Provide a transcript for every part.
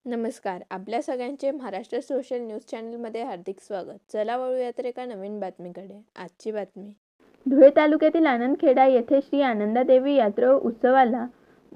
नमस्कार. आपल्या सगळ्यांचे महाराष्ट्र सोशल न्यूज चॅनलमध्ये हार्दिक स्वागत. चला वळूयात एका नवीन बातमीकडे. आजची बातमी. धुळे तालुक्यातील आनंदखेडा येथे श्री आनंदादेवी यात्रा उत्सवाला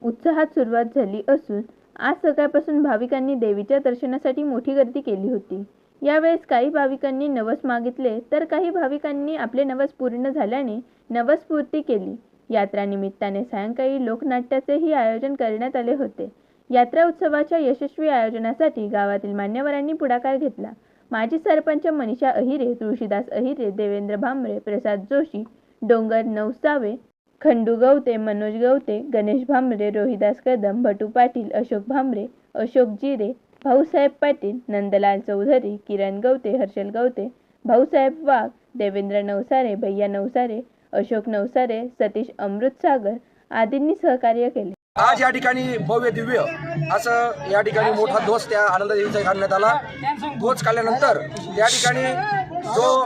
उत्साहात सुरुवात झाली असून आज सकाळपासून भाविकांनी देवीच्या दर्शनासाठी मोठी गर्दी केली होती. यावेळेस काही भाविकांनी नवस मागितले तर काही भाविकांनी आपले नवस पूर्ण झाल्याने नवसपूर्ती केली. यात्रा निमित्ताने सायंकाळी लोकनाट्याचेही आयोजन करण्यात आले होते. यात्रा उत्सवाच्या यशस्वी आयोजनासाठी गावातील मान्यवरांनी पुढाकार घेतला. माजी सरपंच मनीषा अहिरे, तुळशीदास अहिरे, देवेंद्र भांबरे, प्रसाद जोशी, डोंगर नवसावे, खंडू गवते, मनोज गवते, गणेश भांबरे, रोहिदास कदम, भटू पाटील, अशोक भांबरे, अशोक जिरे, भाऊसाहेब पाटील, नंदलाल चौधरी, किरण गवते, हर्षल गवते, भाऊसाहेब वाघ, देवेंद्र नवसारे, भैया नवसारे, अशोक नवसारे, सतीश अमृतसागर आदींनी सहकार्य केले. आज या ठिकाणी भव्य दिव्य असं या ठिकाणी मोठा ध्वज त्या आनंददेवीचा काढण्यात आला. ध्वज काढल्यानंतर त्या ठिकाणी जो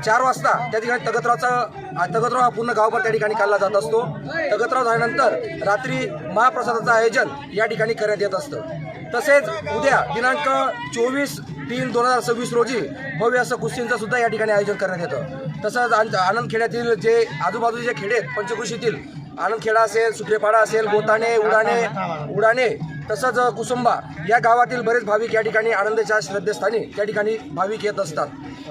4 वाजता त्या ठिकाणी तगतराव हा पूर्ण गावभर त्या ठिकाणी काढला जात असतो. तगतराव झाल्यानंतर रात्री महाप्रसादाचं आयोजन या ठिकाणी करण्यात येत असतं. तसेच उद्या दिनांक 24/3/2026 रोजी भव्य असं कुस्तींचं सुद्धा या ठिकाणी आयोजन करण्यात येतं. तसंच आनंदखेड्यातील जे आजूबाजूचे खेडे आहेत, पंचकृषीतील आनंदखेडा असेल, सुत्रेपाडा असेल, बोताणे, उडाणे तसंच कुसुंबा या गावातील बरेच भाविक या ठिकाणी आनंदाच्या श्रद्धेस्थानी त्या ठिकाणी भाविक येत असतात.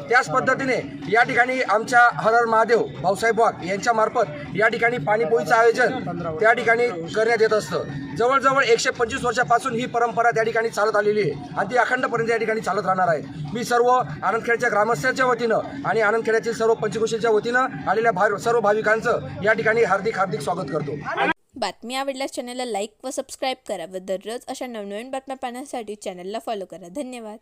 त्याच पद्धतीने या ठिकाणी आमच्या हर हर महादेव भाऊसाहेब वाघ यांच्या मार्फत या ठिकाणी पाणीपोईचं आयोजन त्या ठिकाणी करण्यात येत असतं. जवळजवळ 125 वर्षापासून ही परंपरा त्या ठिकाणी चालत आलेली आहे आणि ती अखंडपर्यंत या ठिकाणी चालत राहणार आहे. मी सर्व आनंदखेडच्या ग्रामस्थांच्या वतीनं आणि आनंदखेड्यातील सर्व पंचकृषीच्या वतीनं आलेल्या सर्व भाविकांचं या ठिकाणी हार्दिक स्वागत करतो. बातमी आवडल्यास चॅनलला लाईक व सबस्क्राईब करा व दररोज अशा नवनवीन बातम्या पाहण्यासाठी चॅनलला फॉलो करा. धन्यवाद.